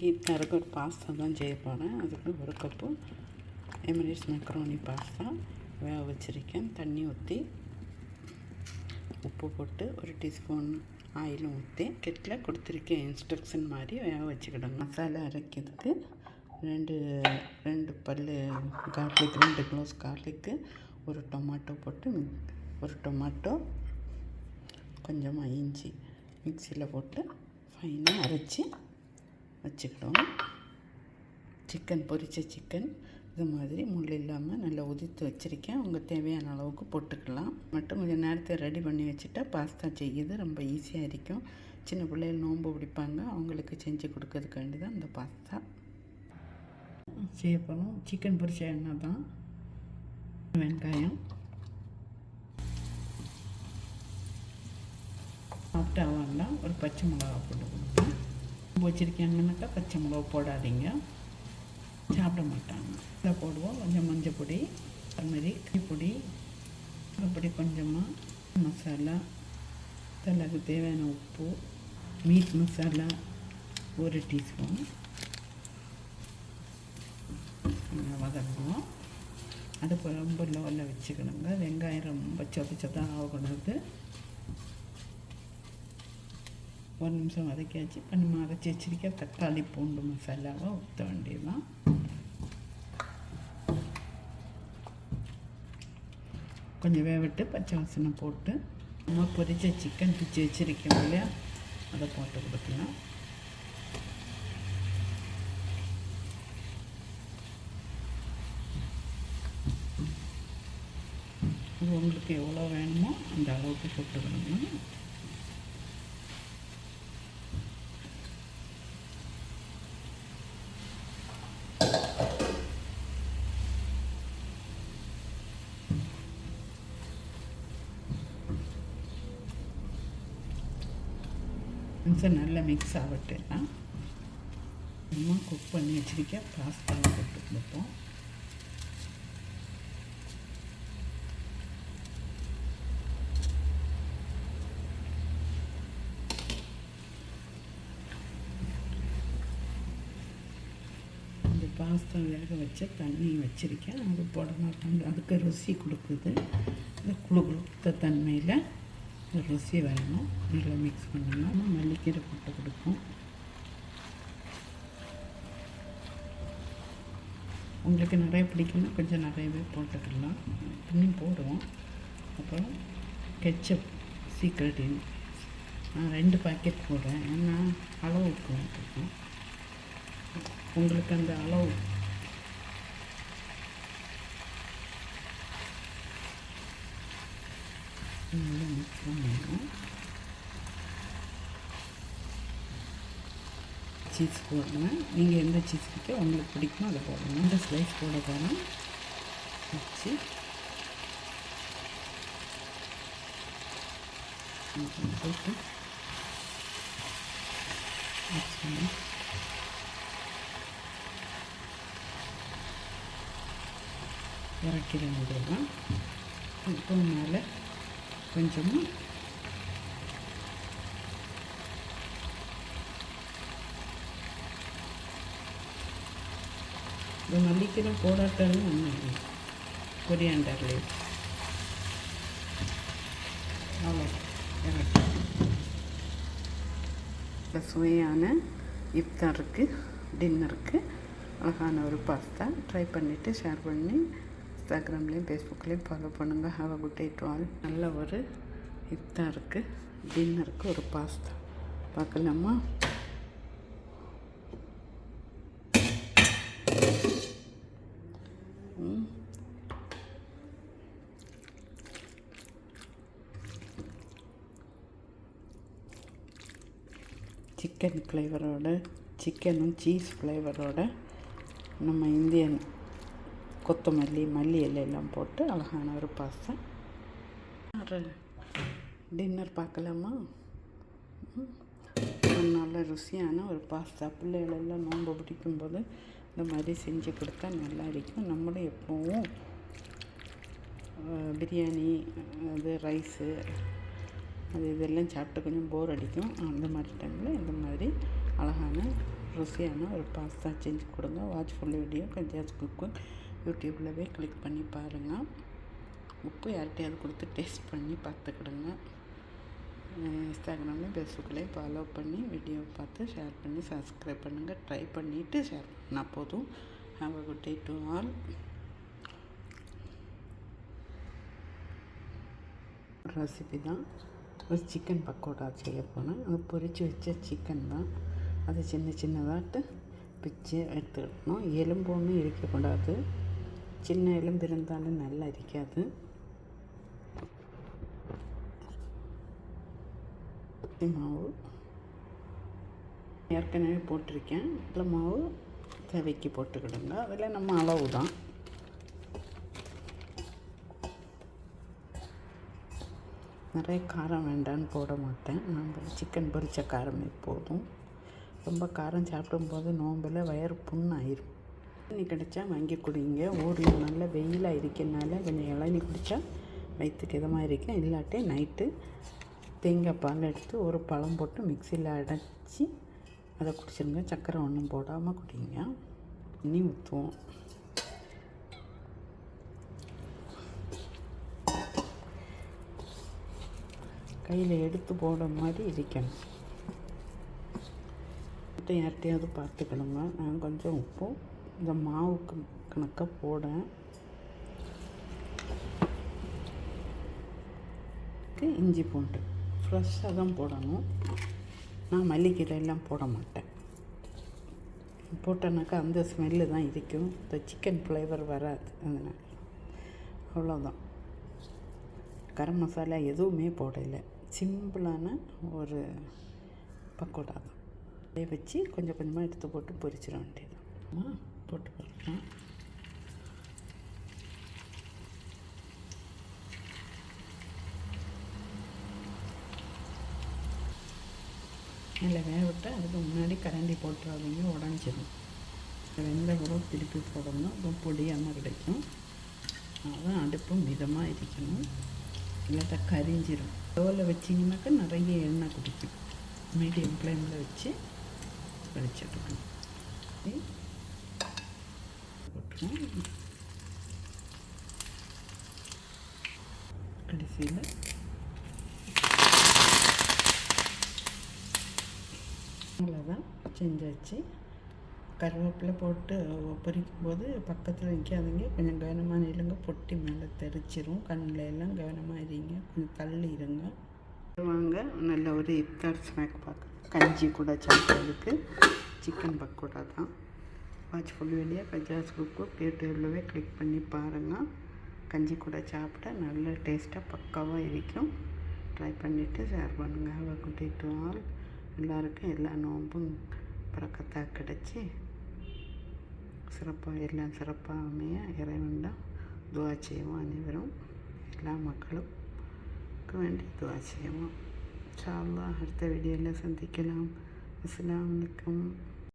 இஃப்தாருக்கு ஒரு பாஸ்தா தான் செய்ய போகிறேன். அதுக்கு ஒரு கப்பு எமிரேட்ஸ் மெக்ரோனி பாஸ்தா வேக வச்சுருக்கேன். தண்ணி ஊற்றி உப்பு போட்டு ஒரு டீஸ்பூன் ஆயிலும் ஊற்றி கெட்டில் கொடுத்துருக்கேன். இன்ஸ்ட்ரக்ஷன் மாதிரி வேக வச்சுக்கிடுங்க. மசாலா அரைக்கிறதுக்கு ரெண்டு பல் கார்லிக், 2 க்ளோஸ் கார்லிக்கு, ஒரு டொமாட்டோ போட்டு ஒரு டொமாட்டோ கொஞ்சமாக இஞ்சி மிக்சியில் போட்டு ஃபைனாக அரைச்சி வச்சுக்கிடுவோம். பொரித்த சிக்கன் இது மாதிரி முள் இல்லாமல் நல்லா உதித்து வச்சுருக்கேன். உங்கள் தேவையான அளவுக்கு போட்டுக்கலாம். மட்டும் கொஞ்சம் நேரத்தை ரெடி பண்ணி வச்சுட்டா பாஸ்தா செய்யுது ரொம்ப ஈஸியாக இருக்கும். சின்ன பிள்ளைகள் நோன்பு பிடிப்பாங்க, அவங்களுக்கு செஞ்சு கொடுக்கறதுக்காண்டி தான் இந்த பாஸ்தா செய்ய போகிறோம். சிக்கன் பொரிச்ச எண்ணெய் தான், வெங்காயம் சாப்பிட்டு அவங்களாம் ஒரு பச்சை மிளகா போட்டு கொடுப்பேன். வச்சுருக்கீங்கன்னாக்கா பச்சை மிளகா போடாதீங்க, சாப்பிட மாட்டாங்க. இதை போடுவோம். கொஞ்சம் மஞ்சள் பொடி, டர்மரிக் பொடி, அப்படி கொஞ்சமாக மசாலா, தலகு தேவையான உப்பு, மீட் மசாலா 1 டீஸ்பூன் வதக்குவோம். அது ரொம்ப லோவில் வச்சுக்கணுங்க. வெங்காயம் ரொம்ப சொதச்சதாக ஆகக்கூடாது. 1 நிமிஷம் வதக்கியாச்சு. இப்போ நம்ம அரைச்சி வச்சிருக்க தக்காளி பூண்டு மசாலாவை ஊற்ற வேண்டியதுதான். கொஞ்சம் வேவிட்டு பச்சை வாசனை போட்டு நம்ம பொரிச்ச சிக்கன் பிச்சு வச்சுருக்கோம் இல்லையா, அதை போட்டு கொடுக்கலாம். அது உங்களுக்கு எவ்வளோ வேணுமோ அந்த அளவுக்கு போட்டுக்கணும். நல்லா மிக்ஸ் ஆகட்டுன்னா நம்ம குக் பண்ணி வச்சுருக்க பாஸ்தாவை போட்டு கொடுப்போம். இந்த பாஸ்தா வேக வச்ச தண்ணி வச்சுருக்கேன், அது போட மாட்டாங்க. அதுக்கு ருசி கொடுக்குது. இந்த குழு குழுத்த தன்மையில் ருசி வரணும். நல்லா மிக்ஸ் பண்ணணும். மல்லிக்கீரை போட்டு கொடுப்போம். உங்களுக்கு நிறைய பிடிக்குன்னா கொஞ்சம் நிறையவே போட்டுக்கலாம். இன்னும் போடுவோம். அப்புறம் கெச்சப் சீக்ரெட் நான் 2 பாக்கெட் போடுறேன். ஏன்னா அளவுக்கு வந்துருக்கோம். உங்களுக்கு அந்த அளவு நல்லா மிக்ஸ் பண்ணிடுவோம். சீஸ் போடுவேன். நீங்கள் எந்த சீஸ் இருக்கோ உங்களுக்கு பிடிக்குமோ அதை போடணும். இந்த ஸ்லைஸ் போட போகிறோம். வச்சு போட்டு இறக்கிட முடியலாம். இப்போ மேலே கொஞ்சமாக இந்த மல்லிக்கீரை போடாட்டாலும் ஒன்றும் இல்லை. கொரியாண்டர் லீவ் அவ்வளோ இறக்கி. இப்போ சுவையான இஃப்தாருக்கு டின்னருக்கு அழகான ஒரு பாஸ்தா ட்ரை பண்ணிவிட்டு ஷேர் பண்ணி இன்ஸ்டாகிராம்லேயும் ஃபேஸ்புக்லேயும் ஃபாலோ பண்ணுங்கள். Have a good day to all. நல்ல ஒரு இஃப்தாருக்கு டின்னருக்கு ஒரு பாஸ்தா பார்க்கலாமா? சிக்கன் ஃப்ளேவரோட, சிக்கனும் சீஸ் ஃப்ளேவரோட நம்ம இந்தியன் கொத்தமல்லி, மல்லி இலையெல்லாம் போட்டு அழகான ஒரு பாஸ்தா டின்னர் பார்க்கலாமா? ஒரு நல்ல ருசியான ஒரு பாஸ்தா. பிள்ளைகளெல்லாம் நோன்பு பிடிக்கும்போது இந்த மாதிரி செஞ்சு கொடுத்தா நல்லா இருக்கும். நம்மளும் எப்போவும் பிரியாணி, அது ரைஸு, அது இதெல்லாம் சாப்பிட்டு கொஞ்சம் போர் அடிக்கும். அந்த மாதிரி டைமில் இந்த மாதிரி அழகான ருசியான ஒரு பாஸ்தா செஞ்சு கொடுங்க. வாட்ச் ஃபுல் வீடியோ கஞ்சாஸ் குக்கும் யூடியூப்பில் போய் கிளிக் பண்ணி பாருங்கள். உப்பு யார்கிட்டையாவது கொடுத்து டேஸ்ட் பண்ணி பார்த்துக்கிடுங்க. இன்ஸ்டாகிராம்லேயும் ஃபேஸ்புக்லேயும் ஃபாலோ பண்ணி வீடியோ பார்த்து ஷேர் பண்ணி சப்ஸ்கிரைப் பண்ணுங்கள். ட்ரை பண்ணிவிட்டு ஷேர் பண்ணால் போதும். Have a good day to all. Recipe தான் ஒரு சிக்கன் பக்கோடா செய்ய போனேன். அது பொரித்து வச்ச சிக்கன் தான். அதை சின்ன சின்னதாட்டு பிச்சு எடுத்துக்கிட்டணும். எலும்பு ஒன்றும் இருக்கக்கூடாது. சின்ன எலும்பு இருந்தாலும் நல்லா இருக்காது. மாவு ஏற்கனவே போட்டிருக்கேன். கடலை மாவு தேவைக்கு போட்டுக்கிடுங்க. அதில் நம்ம அளவு தான். நிறைய காரம் வேண்டான்னு போட மாட்டேன். நான் சிக்கன் பொரித்த காரமே போதும். ரொம்ப காரம் சாப்பிடும்போது நோம்பில் வயிறு புண்ணாயிரும். இளநீ கிடைச்சா வாங்கி குடிங்க. ஊரில் நல்ல வெயிலாக இருக்கனால கொஞ்சம் இளநீ குடித்தா வயிற்றுக்கு இதமாக இருக்கும். இல்லாட்டி நைட்டு தேங்காய் பால் எடுத்து ஒரு பழம் போட்டு மிக்சியில் அடைச்சி அதை குடிச்சிருங்க. சர்க்கரை ஒன்றும் போடாமல் குடிங்க. தண்ணி ஊற்றுவோம். கையில் எடுத்து போட மாதிரி இருக்கணும். யார்கிட்டையாவது பார்த்துக்கணுங்க. நான் கொஞ்சம் உப்பும் இந்த மாவுக்கு கணக்காக போடேன். இஞ்சி பூண்டு ஃப்ரெஷ்ஷாக தான் போடணும். நான் மல்லிக்கீரை எல்லாம் போட மாட்டேன். போட்டேனாக்கா அந்த ஸ்மெல்லு தான் இருக்கும். இந்த சிக்கன் ஃப்ளேவர் வராது. அதனால் அவ்வளோதான். கரம் மசாலா எதுவுமே போடலை. சிம்பிளான ஒரு பக்கோடா தான். அதை வச்சு கொஞ்சம் கொஞ்சமாக எடுத்து போட்டு பொரிச்சிட வேண்டியது. போட்டு பார்க்கலாம். நல்லா வேக விட்டால் அதுக்கு முன்னாடி கரண்டி போட்டுறாதீங்க, உடஞ்சிடும். வெந்த கூட திருப்பி போடணும். அப்போ பொடியாமல் கிடைக்கும். அதான் அடுப்பு மிதமாக இருக்கணும். இல்லாட்டா கரிஞ்சிடும். ஸ்டவ்வில் வச்சிங்கனாக்கா நிறைய எண்ணெய் குடிக்கும். மீடியம் ஃப்ளேமில் வச்சு வடிச்சிடணும். போட்டுருவோம். கடைசியில் அவ்வளோதான் செஞ்சாச்சு. கருவேப்பிலை போட்டு பொரிக்கும் போது பக்கத்தில் நிற்காதீங்க. கொஞ்சம் கவனமாக நில்லுங்க. பொட்டி மேலே தெரிச்சிரும். கண்ணில் எல்லாம் கவனமாக இருங்க. கொஞ்சம் தள்ளி இருங்க. வாங்க, நல்ல ஒரு இஃப்தார் ஸ்நாக் பார்க்க கஞ்சி கூட சாப்பிட்றதுக்கு சிக்கன் பக்கோடா தான். வாட்ச் ஃபுல் வீடியோ கஜாஸ் குக்கு யூடியூப்லவே கிளிக் பண்ணி பாருங்கள். கஞ்சி கூட சாப்பிட்டா நல்ல டேஸ்ட்டாக பக்காவாக இருக்கும். ட்ரை பண்ணிவிட்டு ஷேர் பண்ணுங்கள். Have a good day to all. எல்லாருக்கும் எல்லா நோன்பும் பறக்கத்தாக கிடச்சி சிறப்பாக எல்லாம் சிறப்பாக அமைய இறைவனிடம் துவா செய்வோம். அனைவரும் எல்லா மக்களுக்கு வேண்டி துவா செய்வோம். இன்ஷா அல்லாஹ் அடுத்த வீடியோவில் சந்திக்கலாம். அஸ்ஸலாமு அலைக்கும்.